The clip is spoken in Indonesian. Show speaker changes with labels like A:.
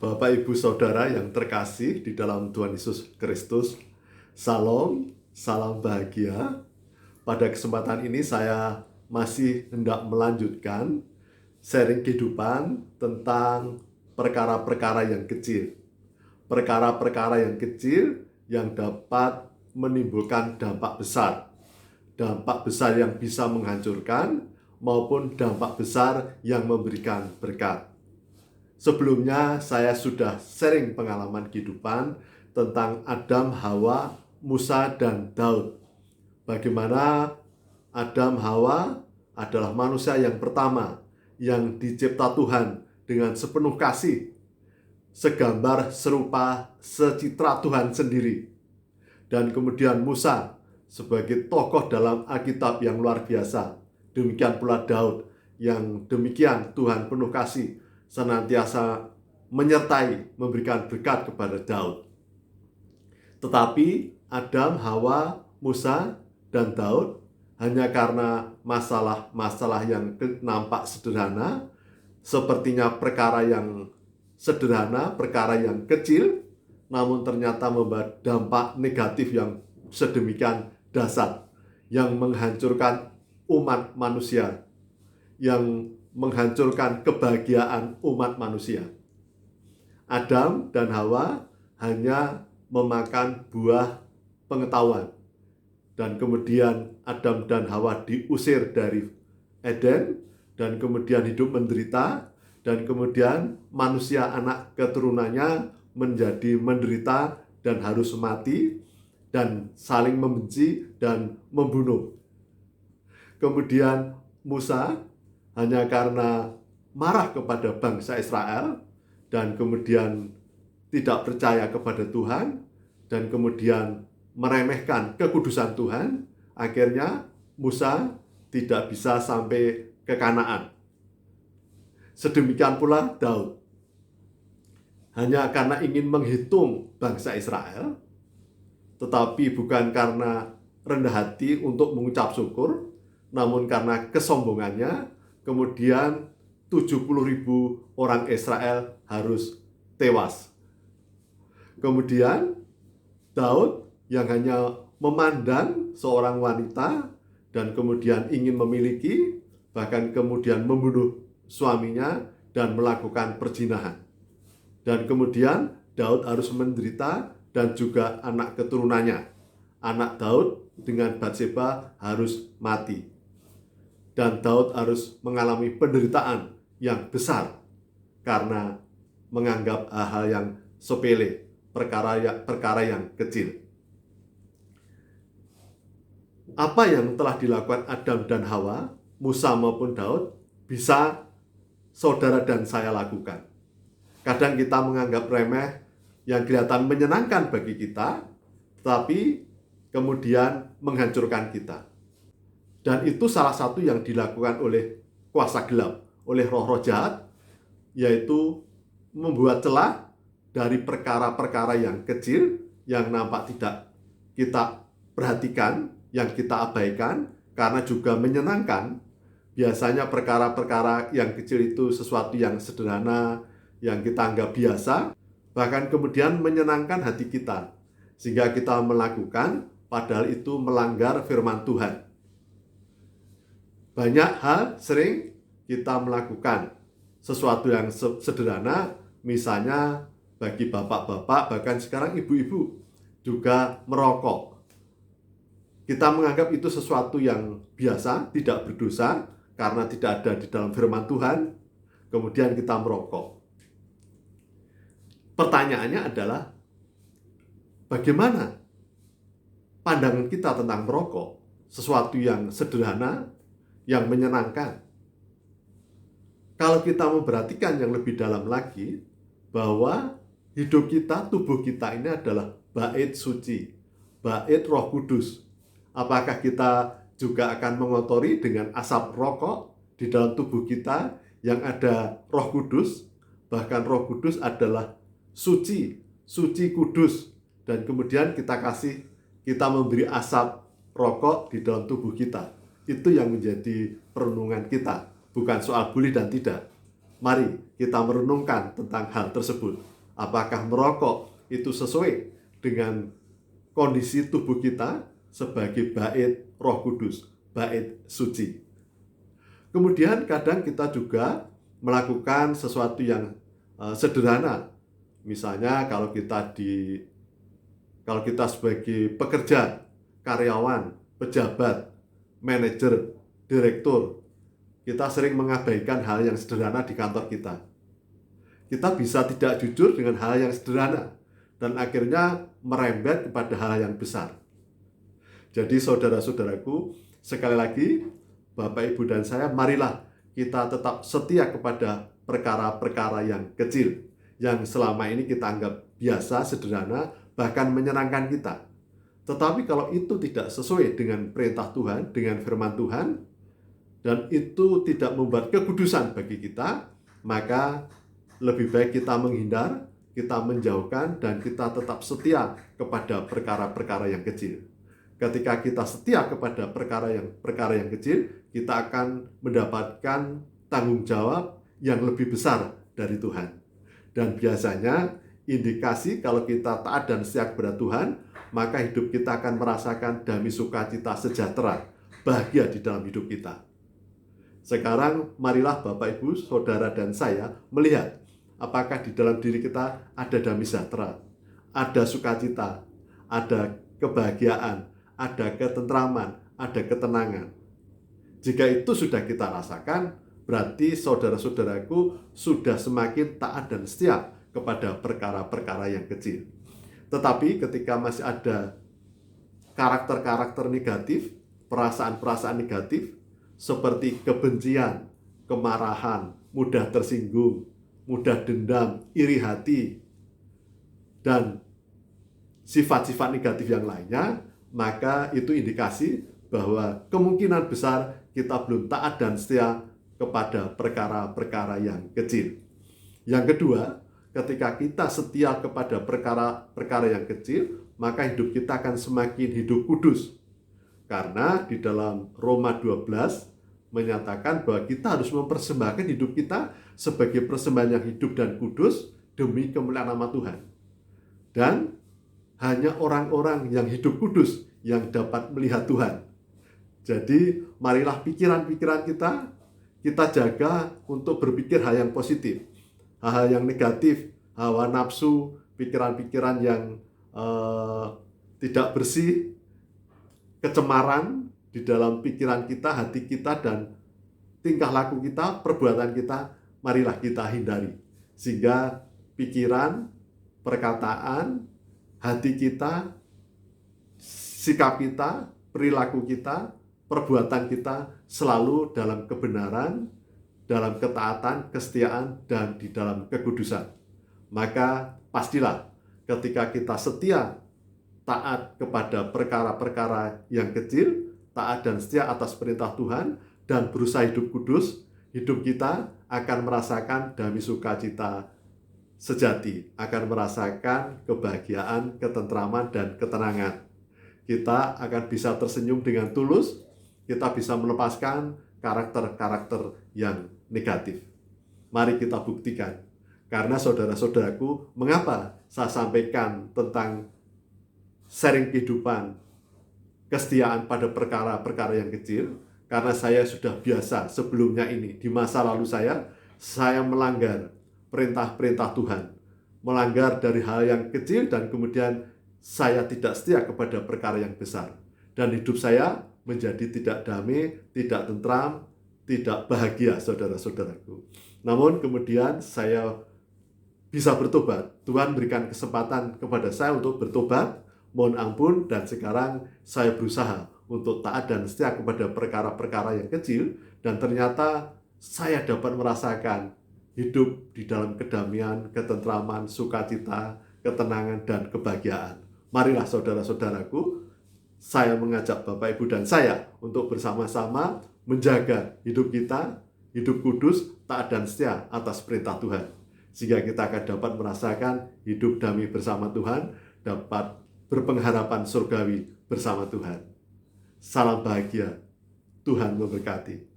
A: Bapak, Ibu, Saudara yang terkasih di dalam Tuhan Yesus Kristus, Salam, salam bahagia. Pada kesempatan ini saya masih hendak melanjutkan sharing kehidupan tentang perkara-perkara yang kecil. Perkara-perkara yang kecil yang dapat menimbulkan dampak besar. Dampak besar yang bisa menghancurkan maupun dampak besar yang memberikan berkat. Sebelumnya saya sudah sharing pengalaman kehidupan tentang Adam, Hawa, Musa, dan Daud. Bagaimana Adam, Hawa adalah manusia yang pertama yang dicipta Tuhan dengan sepenuh kasih, segambar, serupa, secitra Tuhan sendiri. Dan kemudian Musa sebagai tokoh dalam Alkitab yang luar biasa. Demikian pula Daud yang demikian Tuhan penuh kasih senantiasa menyertai, memberikan berkat kepada Daud. Tetapi Adam, Hawa, Musa, dan Daud hanya karena masalah-masalah yang nampak sederhana, sepertinya perkara yang sederhana, perkara yang kecil, namun ternyata membawa dampak negatif yang sedemikian dasar, yang menghancurkan umat manusia, yang menghancurkan kebahagiaan umat manusia. Adam dan Hawa hanya memakan buah pengetahuan, dan kemudian Adam dan Hawa diusir dari Eden, dan kemudian hidup menderita, dan kemudian manusia anak keturunannya menjadi menderita dan harus mati, dan saling membenci dan membunuh. Kemudian Musa hanya karena marah kepada bangsa Israel dan kemudian tidak percaya kepada Tuhan dan kemudian meremehkan kekudusan Tuhan, akhirnya Musa tidak bisa sampai ke Kanaan. Sedemikian pula Daud. Hanya karena ingin menghitung bangsa Israel, tetapi bukan karena rendah hati untuk mengucap syukur, namun karena kesombongannya, kemudian 70.000 orang Israel harus tewas. Kemudian Daud yang hanya memandang seorang wanita dan kemudian ingin memiliki, bahkan kemudian membunuh suaminya dan melakukan perzinahan. Dan kemudian Daud harus menderita dan juga anak keturunannya. Anak Daud dengan Batseba harus mati. Dan Daud harus mengalami penderitaan yang besar karena menganggap hal-hal yang sepele, perkara yang kecil. Apa yang telah dilakukan Adam dan Hawa, Musa maupun Daud, bisa saudara dan saya lakukan. Kadang kita menganggap remeh yang kelihatan menyenangkan bagi kita, tetapi kemudian menghancurkan kita. Dan itu salah satu yang dilakukan oleh kuasa gelap, oleh roh-roh jahat, yaitu membuat celah dari perkara-perkara yang kecil, yang nampak tidak kita perhatikan, yang kita abaikan, karena juga menyenangkan. Biasanya perkara-perkara yang kecil itu sesuatu yang sederhana, yang kita anggap biasa, bahkan kemudian menyenangkan hati kita, sehingga kita melakukan, padahal itu melanggar firman Tuhan. Banyak hal sering kita melakukan sesuatu yang sederhana, misalnya bagi bapak-bapak, bahkan sekarang ibu-ibu juga merokok. Kita menganggap itu sesuatu yang biasa, tidak berdosa, karena tidak ada di dalam firman Tuhan, kemudian kita merokok. Pertanyaannya adalah, bagaimana pandangan kita tentang merokok? Sesuatu yang sederhana, yang menyenangkan. Kalau kita memperhatikan yang lebih dalam lagi, bahwa hidup kita, tubuh kita ini adalah bait suci, bait Roh Kudus. Apakah kita juga akan mengotori dengan asap rokok di dalam tubuh kita yang ada Roh Kudus? Bahkan Roh Kudus adalah suci, suci kudus, dan kemudian kita memberi asap rokok di dalam tubuh kita. Itu yang menjadi perenungan kita, bukan soal boleh dan tidak. Mari kita merenungkan tentang hal tersebut. Apakah merokok itu sesuai dengan kondisi tubuh kita sebagai bait Roh Kudus, bait suci. Kemudian kadang kita juga melakukan sesuatu yang sederhana. Misalnya kalau kita sebagai pekerja, karyawan, pejabat, manajer, direktur, kita sering mengabaikan hal yang sederhana di kantor kita. Kita bisa tidak jujur dengan hal yang sederhana dan akhirnya merembet kepada hal yang besar. Jadi saudara-saudaraku, sekali lagi, Bapak, Ibu, dan saya, marilah kita tetap setia kepada perkara-perkara yang kecil, yang selama ini kita anggap biasa, sederhana, bahkan menyenangkan kita. Tetapi kalau itu tidak sesuai dengan perintah Tuhan, dengan firman Tuhan, dan itu tidak membuat kekudusan bagi kita, maka lebih baik kita menghindar, kita menjauhkan, dan kita tetap setia kepada perkara-perkara yang kecil. Ketika kita setia kepada perkara yang kecil, kita akan mendapatkan tanggung jawab yang lebih besar dari Tuhan. Dan biasanya indikasi kalau kita taat dan setia kepada Tuhan, maka hidup kita akan merasakan damai, sukacita, sejahtera, bahagia di dalam hidup kita. Sekarang marilah Bapak, Ibu, Saudara, dan saya melihat apakah di dalam diri kita ada damai sejahtera, ada sukacita, ada kebahagiaan, ada ketentraman, ada ketenangan. Jika itu sudah kita rasakan, berarti saudara-saudaraku sudah semakin taat dan setia kepada perkara-perkara yang kecil. Tetapi ketika masih ada karakter-karakter negatif, perasaan-perasaan negatif, seperti kebencian, kemarahan, mudah tersinggung, mudah dendam, iri hati, dan sifat-sifat negatif yang lainnya, maka itu indikasi bahwa kemungkinan besar kita belum taat dan setia kepada perkara-perkara yang kecil. Yang kedua, ketika kita setia kepada perkara-perkara yang kecil, maka hidup kita akan semakin hidup kudus. Karena di dalam Roma 12 menyatakan bahwa kita harus mempersembahkan hidup kita sebagai persembahan yang hidup dan kudus demi kemuliaan nama Tuhan. Dan hanya orang-orang yang hidup kudus yang dapat melihat Tuhan. Jadi marilah pikiran-pikiran kita jaga untuk berpikir hal yang positif. Hal-hal yang negatif, hawa nafsu, pikiran-pikiran yang tidak bersih, kecemaran di dalam pikiran kita, hati kita, dan tingkah laku kita, perbuatan kita, marilah kita hindari. Sehingga pikiran, perkataan, hati kita, sikap kita, perilaku kita, perbuatan kita selalu dalam kebenaran, dalam ketaatan, kesetiaan, dan di dalam kekudusan. Maka pastilah ketika kita setia taat kepada perkara-perkara yang kecil, taat dan setia atas perintah Tuhan, dan berusaha hidup kudus, hidup kita akan merasakan damai sukacita sejati, akan merasakan kebahagiaan, ketentraman, dan ketenangan. Kita akan bisa tersenyum dengan tulus, kita bisa melepaskan karakter-karakter yang negatif. Mari kita buktikan. Karena saudara-saudaraku, mengapa saya sampaikan tentang sharing kehidupan, kesetiaan pada perkara-perkara yang kecil? Karena saya sudah biasa sebelumnya ini, di masa lalu saya melanggar perintah-perintah Tuhan, melanggar dari hal yang kecil, dan kemudian saya tidak setia kepada perkara yang besar. Dan hidup saya menjadi tidak damai, tidak tentram, tidak bahagia, saudara-saudaraku. Namun kemudian saya bisa bertobat. Tuhan berikan kesempatan kepada saya untuk bertobat, mohon ampun, dan sekarang saya berusaha untuk taat dan setia kepada perkara-perkara yang kecil, dan ternyata saya dapat merasakan hidup di dalam kedamaian, ketentraman, sukacita, ketenangan, dan kebahagiaan. Marilah saudara-saudaraku, saya mengajak Bapak, Ibu, dan saya untuk bersama-sama menjaga hidup kita, hidup kudus, taat dan setia atas perintah Tuhan. Sehingga kita akan dapat merasakan hidup damai bersama Tuhan, dapat berpengharapan surgawi bersama Tuhan. Salam bahagia, Tuhan memberkati.